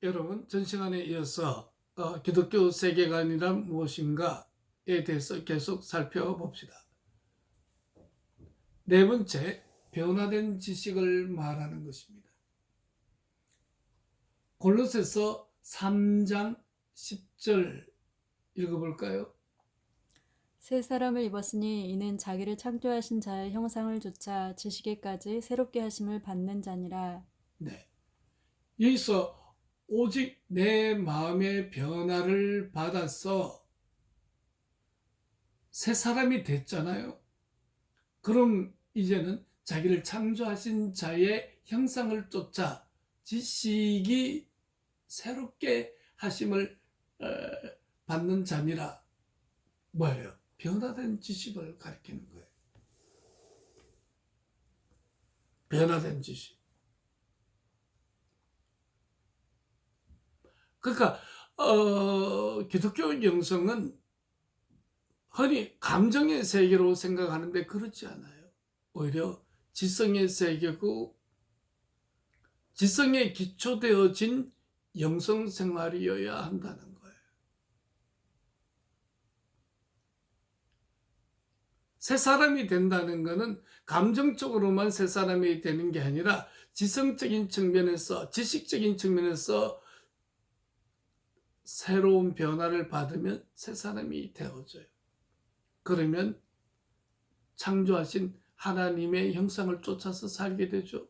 여러분, 전 시간에 이어서 기독교 세계관이란 무엇인가에 대해서 계속 살펴봅시다. 네 번째, 변화된 지식을 말하는 것입니다. 골로새서 3장 10절 읽어볼까요? 새 사람을 입었으니 이는 자기를 창조하신 자의 형상을 조차 지식에까지 새롭게 하심을 받는 자니라. 네. 여기서 오직 내 마음의 변화를 받아서 새 사람이 됐잖아요. 그럼 이제는 자기를 창조하신 자의 형상을 쫓아 지식이 새롭게 하심을 받는 자니라. 뭐예요? 변화된 지식을 가리키는 거예요. 변화된 지식. 그러니까 기독교 영성은 흔히 감정의 세계로 생각하는데 그렇지 않아요. 오히려 지성의 세계고 지성에 기초되어진 영성 생활이어야 한다는 거예요. 새 사람이 된다는 것은 감정적으로만 새 사람이 되는 게 아니라 지성적인 측면에서, 지식적인 측면에서 새로운 변화를 받으면 새 사람이 되어져요. 그러면 창조하신 하나님의 형상을 쫓아서 살게 되죠.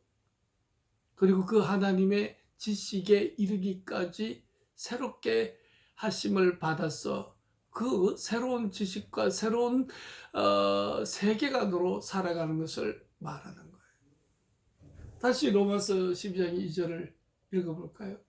그리고 그 하나님의 지식에 이르기까지 새롭게 하심을 받아서 그 새로운 지식과 새로운 세계관으로 살아가는 것을 말하는 거예요. 다시 로마서 12장 2절을 읽어볼까요?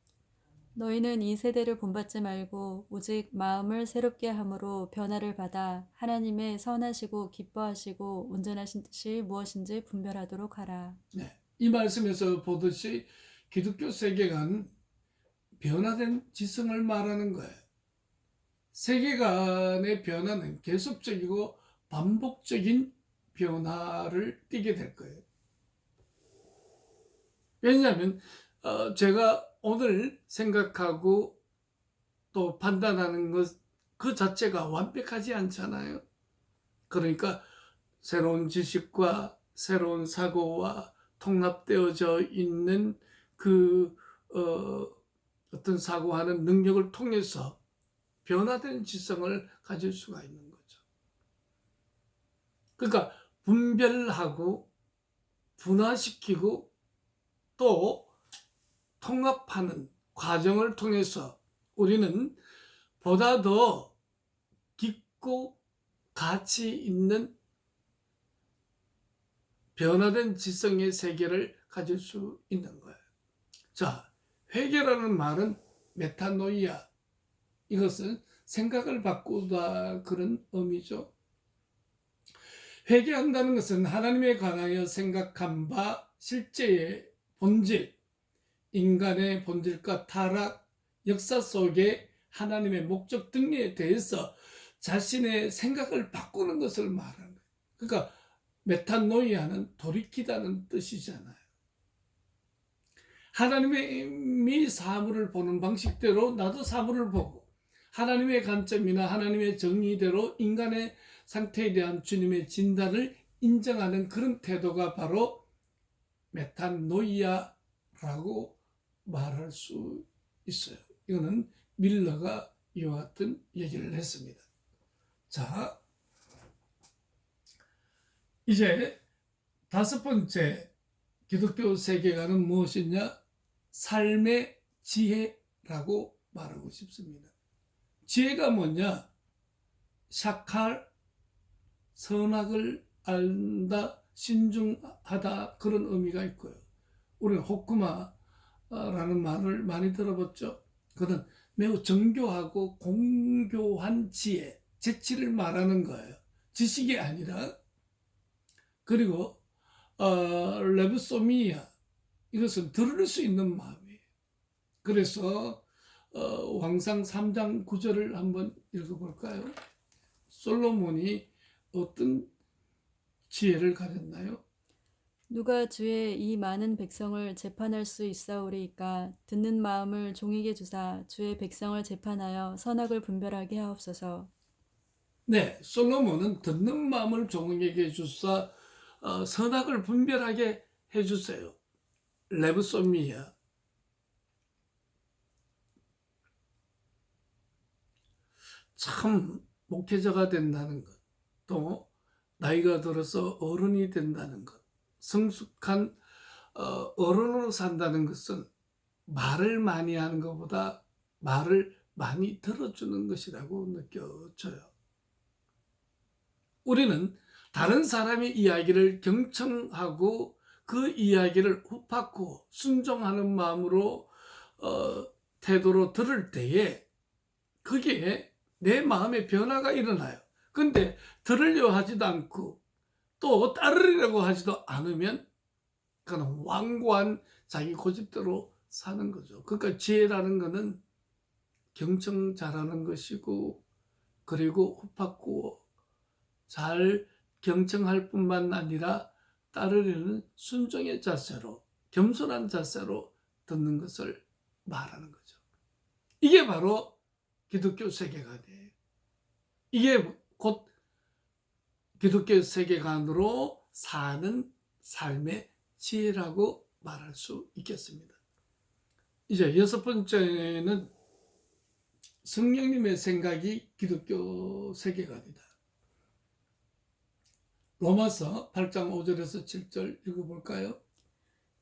너희는 이 세대를 본받지 말고 오직 마음을 새롭게 함으로 변화를 받아 하나님의 선하시고 기뻐하시고 온전하신 뜻이 무엇인지 분별하도록 하라. 네, 이 말씀에서 보듯이 기독교 세계관, 변화된 지성을 말하는 거예요. 세계관의 변화는 계속적이고 반복적인 변화를 띠게 될 거예요. 왜냐하면 제가 오늘 생각하고 또 판단하는 것 그 자체가 완벽하지 않잖아요. 그러니까 새로운 지식과 새로운 사고와 통합되어져 있는 그 어떤 사고하는 능력을 통해서 변화된 지성을 가질 수가 있는 거죠. 그러니까 분별하고 분화시키고 또 통합하는 과정을 통해서 우리는 보다 더 깊고 가치 있는 변화된 지성의 세계를 가질 수 있는 거예요. 자, 회개라는 말은 메타노이아, 이것은 생각을 바꾸다 그런 의미죠. 회개한다는 것은 하나님에 관하여 생각한 바 실제의 본질, 인간의 본질과 타락, 역사 속에 하나님의 목적 등에 대해서 자신의 생각을 바꾸는 것을 말하는 거예요. 그러니까 메타노이아는 돌이키다는 뜻이잖아요. 하나님이 사물을 보는 방식대로 나도 사물을 보고 하나님의 관점이나 하나님의 정의대로 인간의 상태에 대한 주님의 진단을 인정하는 그런 태도가 바로 메타노이아라고 말할 수 있어요. 이거는 밀러가 이와 같은 얘기를 했습니다. 자, 이제 다섯 번째 기독교 세계관은 무엇이냐? 삶의 지혜라고 말하고 싶습니다. 지혜가 뭐냐? 샤칼, 선악을 안다, 신중하다, 그런 의미가 있고요. 우리는 호쿠마라는 말을 많이 들어봤죠. 그는 매우 정교하고 공교한 지혜, 재치를 말하는 거예요. 지식이 아니라. 그리고 레브소미아, 이것은 들을 수 있는 마음이에요. 그래서 왕상 3장 9절을 한번 읽어볼까요? 솔로몬이 어떤 지혜를 가졌나요? 누가 주의 이 많은 백성을 재판할 수 있사오리이까 듣는 마음을 종에게 주사 주의 백성을 재판하여 선악을 분별하게 하옵소서. 네, 솔로몬은 듣는 마음을 종에게 주사 선악을 분별하게 해주세요. 레브소미야. 참 목회자가 된다는 것, 또 나이가 들어서 어른이 된다는 것, 성숙한 어른으로 산다는 것은 말을 많이 하는 것보다 말을 많이 들어주는 것이라고 느껴져요. 우리는 다른 사람의 이야기를 경청하고 그 이야기를 후받고 순종하는 마음으로 태도로 들을 때에 그게 내 마음의 변화가 일어나요. 근데 들으려 하지도 않고 또 따르려고 하지도 않으면 그는 완고한 자기 고집대로 사는 거죠. 그러니까 지혜라는 것은 경청 잘하는 것이고, 그리고 후받고 잘 경청할 뿐만 아니라 따르려는 순종의 자세로, 겸손한 자세로 듣는 것을 말하는 거죠. 이게 바로 기독교 세계관이에요. 이게 곧 기독교 세계관으로 사는 삶의 지혜라고 말할 수 있겠습니다. 이제 여섯 번째는 성령님의 생각이 기독교 세계관이다. 로마서 8장 5절에서 7절 읽어볼까요?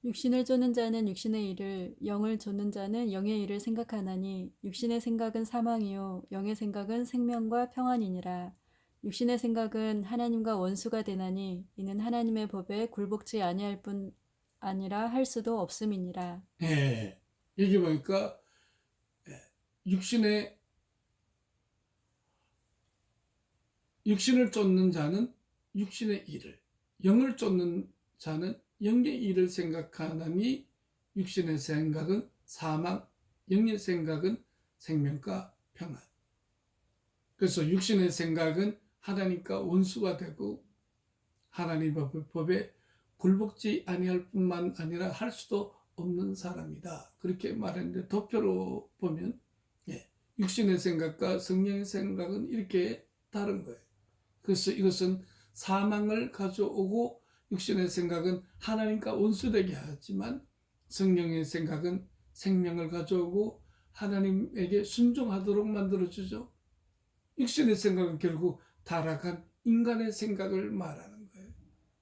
육신을 쫓는 자는 육신의 일을, 영을 쫓는 자는 영의 일을 생각하나니 육신의 생각은 사망이요 영의 생각은 생명과 평안이니라. 육신의 생각은 하나님과 원수가 되나니 이는 하나님의 법에 굴복지 아니할 뿐 아니라 할 수도 없음이니라. 예, 여기 보니까 육신을 쫓는 자는 육신의 일을, 영을 쫓는 자는 영의 일을 생각하나니 육신의 생각은 사망, 영의 생각은 생명과 평안. 그래서 육신의 생각은 하나님과 원수가 되고 하나님의 법에 굴복지 아니할 뿐만 아니라 할 수도 없는 사람이다. 그렇게 말했는데 도표로 보면 육신의 생각과 성령의 생각은 이렇게 다른 거예요. 그래서 이것은 사망을 가져오고 육신의 생각은 하나님과 원수되게 하지만 성령의 생각은 생명을 가져오고 하나님에게 순종하도록 만들어주죠. 육신의 생각은 결국 타락한 인간의 생각을 말하는 거예요.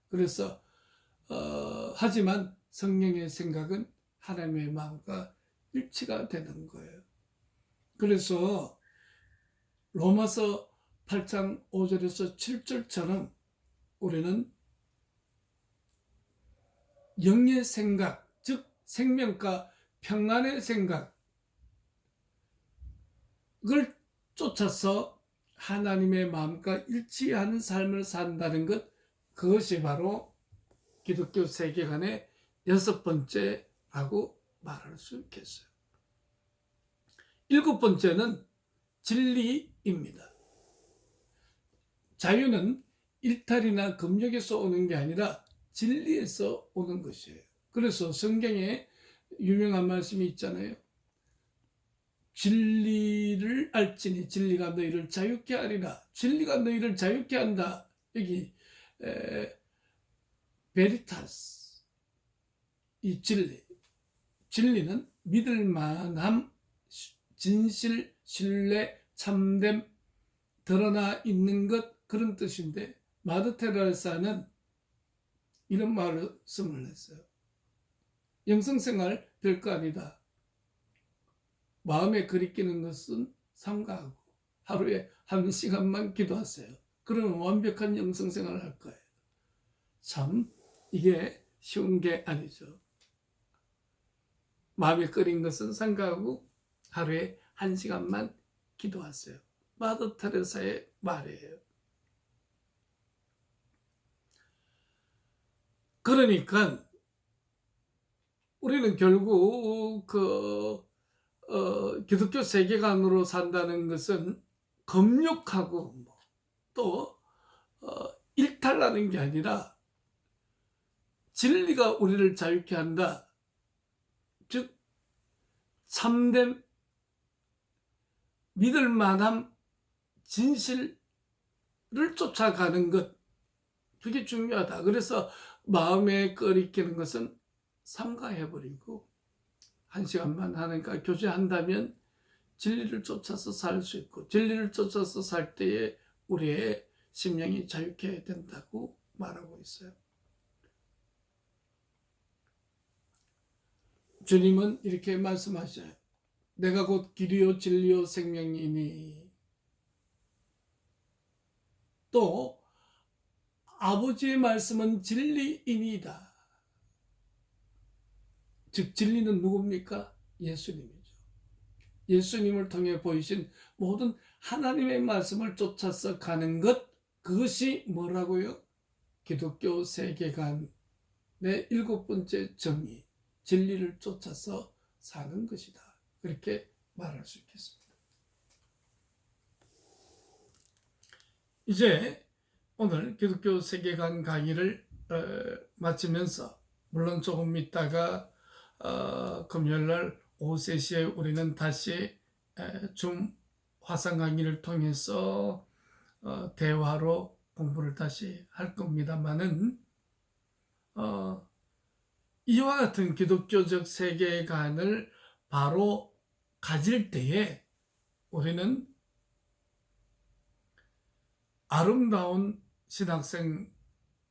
그래서 하지만 성령의 생각은 하나님의 마음과 일치가 되는 거예요. 그래서 로마서 8장 5절에서 7절처럼 우리는 영의 생각, 즉 생명과 평안의 생각을 쫓아서 하나님의 마음과 일치하는 삶을 산다는 것, 그것이 바로 기독교 세계관의 여섯 번째라고 말할 수 있겠어요. 일곱 번째는 진리입니다. 자유는 일탈이나 금욕에서 오는 게 아니라 진리에서 오는 것이에요. 그래서 성경에 유명한 말씀이 있잖아요. 진리를 알지니 진리가 너희를 자유케 하리라. 진리가 너희를 자유케 한다. 여기 베리타스, 이 진리는 믿을 만함, 진실, 신뢰, 참됨, 드러나 있는 것, 그런 뜻인데 마더 테레사는 이런 말씀을 했어요. 영성생활 별거 아니다. 마음에 그리끼는 것은 삼가하고 하루에 1시간만 기도하세요. 그러면 완벽한 영성생활을 할 거예요. 참 이게 쉬운 게 아니죠. 마음에 끓인 것은 삼가하고 하루에 1시간만 기도하세요. 마더 테레사의 말이에요. 그러니까 우리는 결국 기독교 세계관으로 산다는 것은 금욕하고 또 일탈하는 게 아니라 진리가 우리를 자유케 한다. 즉 참된 믿을 만한 진실을 쫓아가는 것, 그게 중요하다. 그래서 마음에 꺼리끼는 것은 삼가해버리고 1시간만 하니까 교제한다면 진리를 쫓아서 살 수 있고, 진리를 쫓아서 살 때에 우리의 심령이 자유케 된다고 말하고 있어요. 주님은 이렇게 말씀하셔요. 내가 곧 길이요 진리요 생명이니. 또 아버지의 말씀은 진리이니이다. 즉 진리는 누굽니까? 예수님이죠. 예수님을 통해 보이신 모든 하나님의 말씀을 쫓아서 가는 것, 그것이 뭐라고요? 기독교 세계관의 7번째 정의, 진리를 쫓아서 사는 것이다. 그렇게 말할 수 있겠습니다. 이제 오늘 기독교 세계관 강의를 마치면서, 물론 조금 있다가 금요일날 오후 3시에 우리는 다시 줌 화상 강의를 통해서 대화로 공부를 다시 할 겁니다만은 이와 같은 기독교적 세계관을 바로 가질 때에 우리는 아름다운 신학생,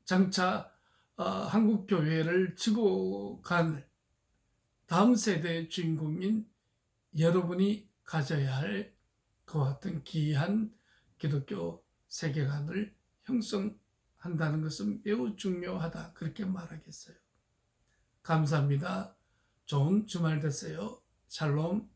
장차 한국 교회를 지고 간 다음 세대의 주인공인 여러분이 가져야 할 그와 같은 귀한 기독교 세계관을 형성한다는 것은 매우 중요하다. 그렇게 말하겠어요. 감사합니다. 좋은 주말 되세요. 샬롬.